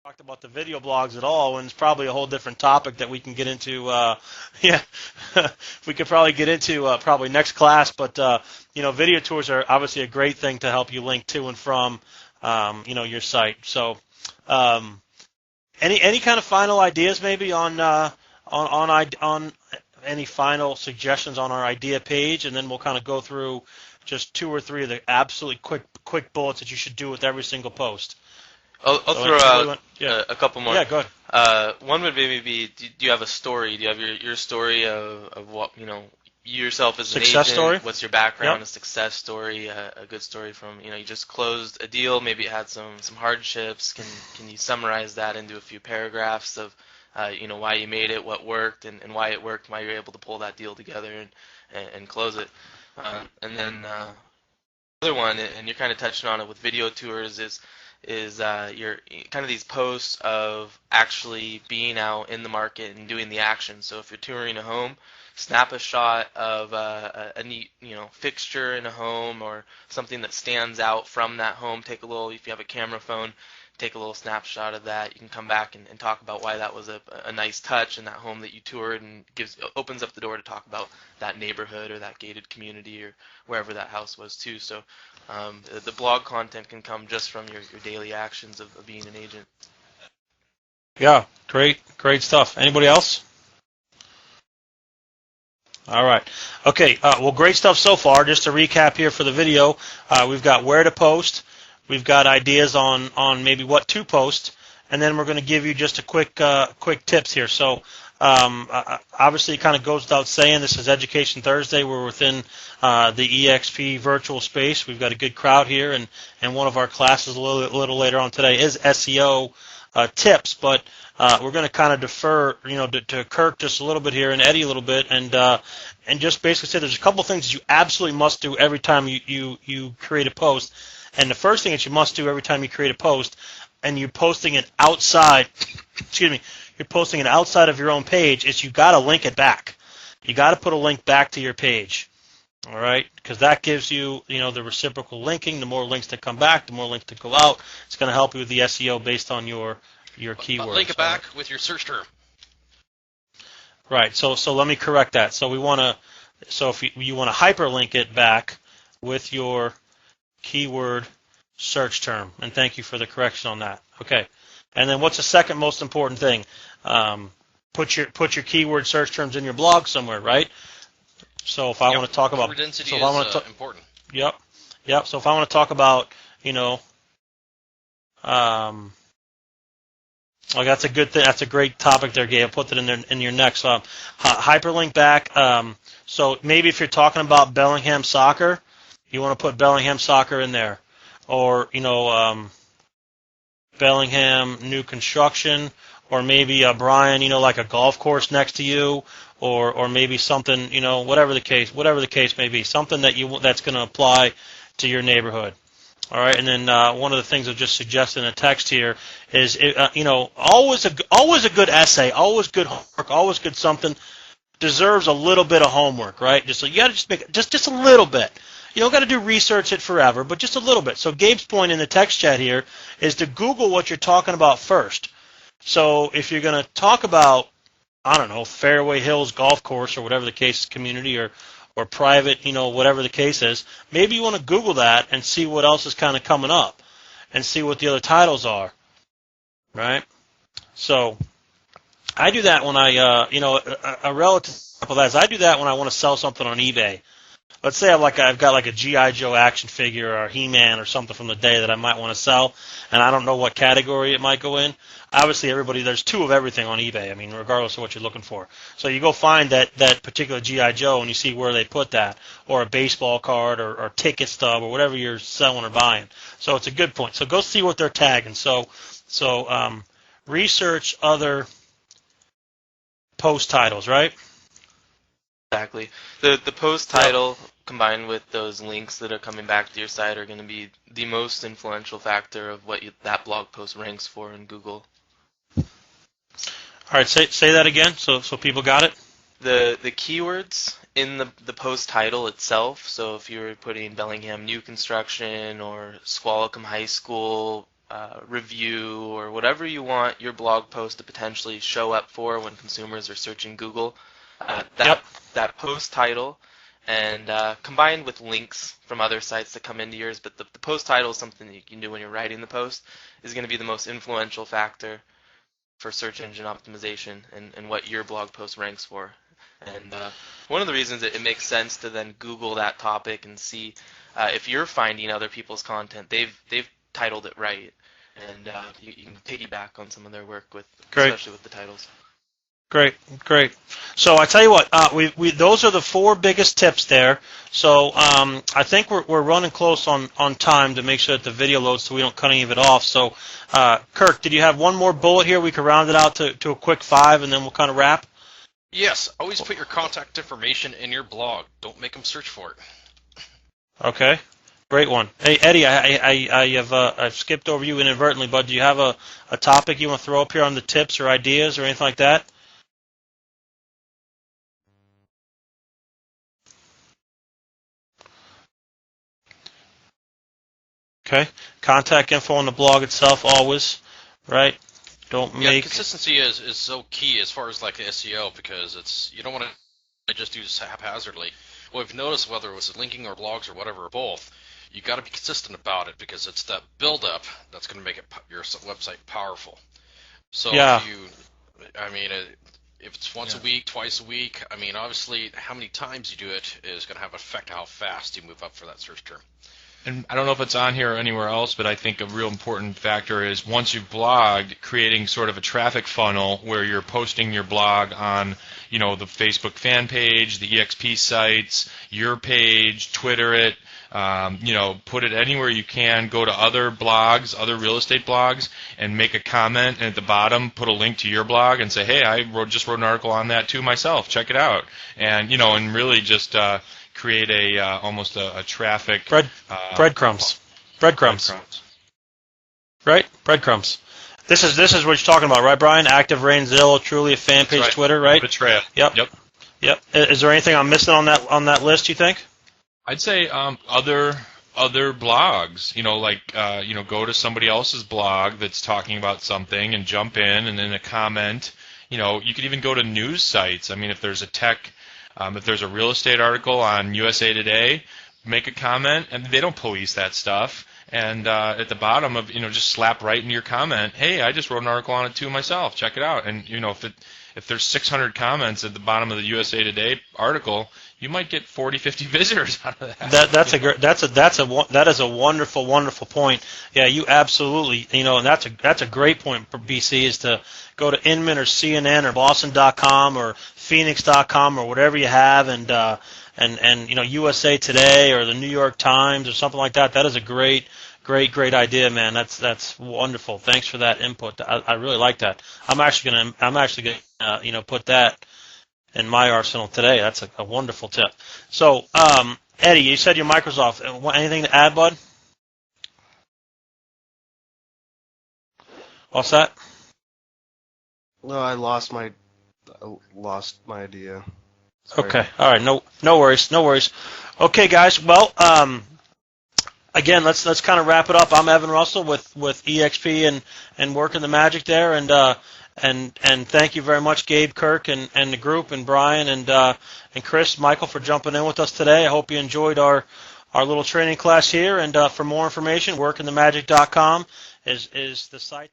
talked about the video blogs at all, and it's probably a whole different topic that we can get into. Yeah, we could probably get into probably next class. But video tours are obviously a great thing to help you link to and from your site. So, any kind of final ideas maybe on any final suggestions on our idea page, and then we'll kind of go through just two or three of the absolutely quick bullets that you should do with every single post. I'll throw out a couple more. Yeah, go ahead. One would maybe be, do you have a story? Do you have your story of what, you yourself as an Success agent? Story? What's your background? Yep. A success story, a good story from, you just closed a deal, maybe it had some hardships. Can you summarize that into a few paragraphs of, why you made it, what worked, and why it worked, why you're able to pull that deal together and close it. And then the other one, and you're kind of touching on it with video tours, is your kind of these posts of actually being out in the market and doing the action. So if you're touring a home, snap a shot of a neat fixture in a home or something that stands out from that home. Take a little, if you have a camera phone, take a little snapshot of that. You can come back and talk about why that was a nice touch in that home that you toured, and opens up the door to talk about that neighborhood or that gated community or wherever that house was too. So the blog content can come just from your daily actions of being an agent. Yeah, great stuff. Anybody else? All right. Okay. Well, great stuff so far. Just to recap here for the video, we've got where to post. We've got ideas on maybe what to post, and then we're going to give you just a quick tips here. So obviously it kind of goes without saying, this is Education Thursday. We're within the EXP virtual space. We've got a good crowd here, and one of our classes a little later on today is SEO tips, but we're going to kind of defer to Kirk just a little bit here and Eddie a little bit, and just basically say there's a couple things that you absolutely must do every time you create a post. And the first thing that you must do every time you create a post, and you're posting it outside, you're posting it outside of your own page, is you got to link it back. You got to put a link back to your page, all right? Because that gives you, the reciprocal linking. The more links that come back, the more links that go out. It's going to help you with the SEO based on your keywords. But link it back with your search term. Right. So let me correct that. So if you want to hyperlink it back with your keyword search term, and thank you for the correction on that. Okay, and then what's the second most important thing? Put your keyword search terms in your blog somewhere, right? So if I want to talk about, density is important. Yep. So if I want to talk about, well, that's a good thing. That's a great topic there, Gabe. Put that in your next hyperlink back. So maybe if you're talking about Bellingham soccer, you want to put Bellingham soccer in there, or Bellingham new construction, or maybe Brian, like a golf course next to you, or maybe something, whatever the case may be, something that's going to apply to your neighborhood. All right, and then one of the things I'll just suggest in a text here is, always a good essay, always good homework, always good something deserves a little bit of homework, right? You got to just make just a little bit. You don't got to do research it forever, but just a little bit. So Gabe's point in the text chat here is to Google what you're talking about first. So if you're going to talk about, I don't know, Fairway Hills Golf Course or whatever the case is, community or private, whatever the case is, maybe you want to Google that and see what else is kind of coming up and see what the other titles are, right? So I do that when a relative example of that is I do that when I want to sell something on eBay. Let's say I've got a G.I. Joe action figure or a He-Man or something from the day that I might want to sell, and I don't know what category it might go in. Obviously, there's two of everything on eBay, regardless of what you're looking for. So you go find that particular G.I. Joe and you see where they put that, or a baseball card or ticket stub or whatever you're selling or buying. So it's a good point. So go see what they're tagging. So research other post titles, right? Exactly. The post title combined with those links that are coming back to your site are going to be the most influential factor of what that blog post ranks for in Google. All right, say that again so people got it. The keywords in the post title itself. So if you were putting Bellingham new construction or Squalicum High School review or whatever you want your blog post to potentially show up for when consumers are searching Google. That post title and combined with links from other sites that come into yours, but the post title is something that you can do when you're writing the post, is going to be the most influential factor for search engine optimization and what your blog post ranks for. And one of the reasons it makes sense to then Google that topic and see if you're finding other people's content, they've titled it right, and you can piggyback on some of their work with, especially with the titles. Great. So I tell you what, we those are the 4 biggest tips there. So I think we're running close on time to make sure that the video loads so we don't cut any of it off. So Kirk, did you have one more bullet here? We could round it out to a quick 5, and then we'll kind of wrap. Yes, always put your contact information in your blog. Don't make them search for it. Okay, great one. Hey Eddie, I've skipped over you inadvertently, but do you have a topic you want to throw up here on the tips or ideas or anything like that? Okay, contact info on the blog itself always, right? Don't make consistency is so key as far as like SEO, because you don't want to just do this haphazardly. Well, we've noticed whether it was linking or blogs or whatever or both, you got to be consistent about it, because it's that build up that's going to make your website powerful. So if it's once a week, twice a week, obviously how many times you do it is going to have an effect on how fast you move up for that search term. And I don't know if it's on here or anywhere else, but I think a real important factor is once you've blogged, creating sort of a traffic funnel where you're posting your blog on, the Facebook fan page, the EXP sites, your page, Twitter it, put it anywhere you can. Go to other blogs, other real estate blogs, and make a comment, and at the bottom put a link to your blog and say, hey, I just wrote an article on that too myself. Check it out. And and really just create almost a traffic breadcrumbs. Right? Breadcrumbs. This is what you're talking about, right, Brian? Active Rain, Zillow, Truly, a fan page, right. Twitter, right? The trail. Yep. Is there anything I'm missing on that list, you think? I'd say other blogs. Go to somebody else's blog that's talking about something and jump in, and then a comment. You could even go to news sites. If there's a tech. If there's a real estate article on USA Today, make a comment, and they don't police that stuff. And at the bottom of just slap right in your comment, hey, I just wrote an article on it too myself. Check it out. And if there's 600 comments at the bottom of the USA Today article, you might get 40, 50 visitors out of that. That is a wonderful point. Yeah, you absolutely. And that's a great point for BC, is to go to Inman or CNN or Boston.com or Phoenix.com or whatever you have, and USA Today or the New York Times or something like that. That is a great idea, man. That's wonderful. Thanks for that input. I really like that. I'm actually gonna put that in my arsenal today. That's a wonderful tip. So, Eddie, you said your micro's off. Anything to add, bud? What's that? No, I lost my idea. Sorry. Okay. All right. No worries. Okay, guys. Well, again, let's kind of wrap it up. I'm Evan Russell with EXP and working the magic there, and thank you very much, Gabe, Kirk, and the group, and Brian, and Chris, Michael, for jumping in with us today. I hope you enjoyed our little training class here. And for more information, workingthemagic.com is the site.